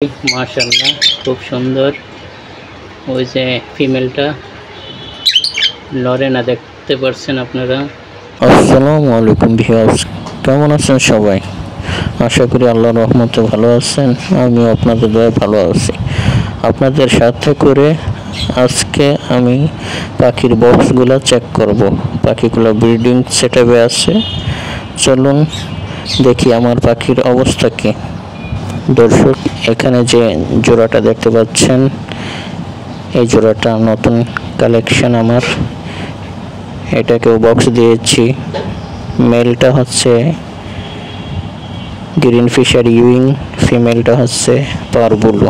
মাশাআল্লাহ খুব সুন্দর। ওই যে ফিমেলটা লরে না, দেখতে পাচ্ছেন আপনারা। আসসালামু আলাইকুম ভিউয়ার্স, কেমন আছেন সবাই? আশা করি আল্লাহর রহমতে ভালো আছেন। আমিও আপনাদের দয়ায় ভালো আছি। আপনাদের সাথে করে আজকে আমি পাখির বক্সগুলো চেক করব। পাখিগুলো ব্রিডিং সেটআপে আছে। চলুন দেখি আমার পাখির অবস্থা কি। দর্শক, এখানে যে জোড়াটা দেখতে পাচ্ছেন, এই জোড়াটা নতুন কালেকশন আমার। এটাকেও বক্স দিয়েছি। মেলটা হচ্ছে গ্রিন ফিশার ইউইং, ফিমেলটা হচ্ছে পারবুলো।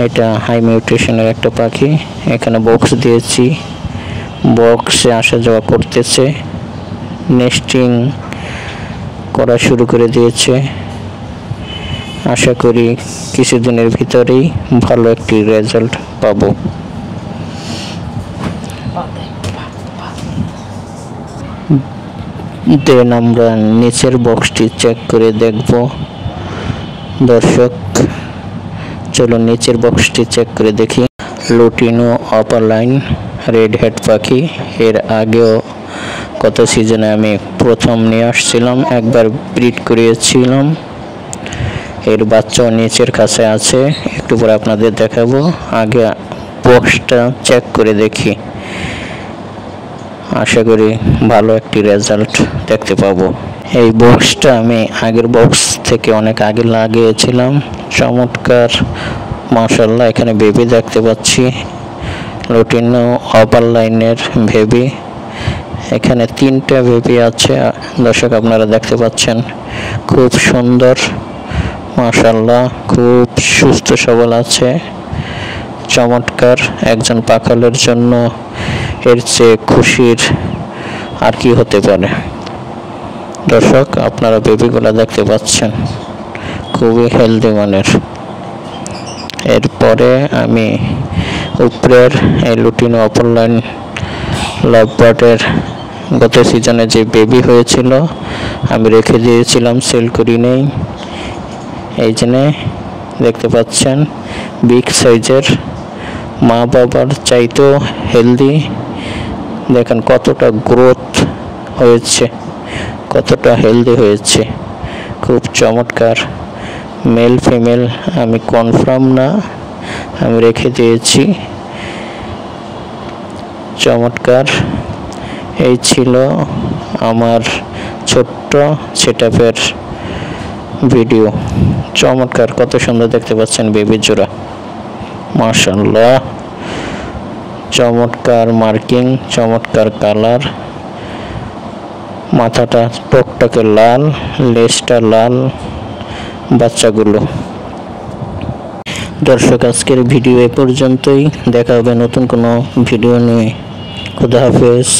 এটা হাই মিউটেশনের একটা পাখি। এখানে বক্স দিয়েছি, বক্সে আসা যাওয়া করতেছে, নেস্টিং করা শুরু করে দিয়েছে। আশা করি কিছুদিনের ভিতরেই ভালো একটি রেজাল্ট পাবো। দেন আমরা নিচের বক্সটি চেক করে দেখব। দর্শক চলো নিচের বক্সটি চেক করে দেখি। লুটিনো আপার লাইন রেড হেড পাখি। এর আগেও গত সিজনে আমি প্রথম নিয়ে আসছিলাম, একবার ব্রিড করিয়েছিলাম। এর বাচ্চাও নিচের কাছে আছে, একটু পরে আপনাদের দেখাবো। আগে বক্সটা চেক করে দেখি, আশা করি ভালো একটি রেজাল্ট দেখতে পাবো। এই বক্সটা আমি আগের বক্স থেকে অনেক আগে লাগিয়েছিলাম। চমৎকার, মাশাআল্লাহ। এখানে বেবি দেখতে পাচ্ছি, লুটিনো আপার লাইনের বেবি। এখানে 3টা বেবি আছে। দর্শক আপনারা দেখতে পাচ্ছেন, খুব সুন্দর, মাশাআল্লাহ। খুব সুস্থ সবল আছে, চমৎকার। একজন পাখালের জন্য এর চেয়ে খুশির আর কি হতে পারে। দর্শক আপনারা বেবিগুলো দেখতে পাচ্ছেন, খুবই হেলদি মানের। এরপরে আমি উপরের এই লুটিনো আপার লাইন লাভবার্ডের গত সিজনে যে বেবি হয়েছিল আমি রেখে দিয়েছিলাম, সেল করি নেই। এই জন্যে দেখতে পাচ্ছেন বিগ সাইজের, মা বাবার চাইতেও হেলদি। দেখেন কতটা গ্রোথ হয়েছে, কতটা হেলদি হয়েছে, খুব চমৎকার। মেল ফিমেল আমি কনফার্ম না, আমি রেখে দিয়েছি। চমৎকার। এই ছিল আমার ছোট্ট সেটআপের ভিডিও। চমৎকার, কত সুন্দর দেখতে পাচ্ছেন বেবি জোড়া, মাশাআল্লাহ। চমৎকার মার্কিং, চমৎকার কালার। মাথাটা টকটকে লাল, লেজটা লাল, বাচ্চাগুলো। দর্শক আজকের ভিডিও এ পর্যন্তই। দেখা হবে নতুন কোনো ভিডিও নিয়ে। খুদা হাফেজ।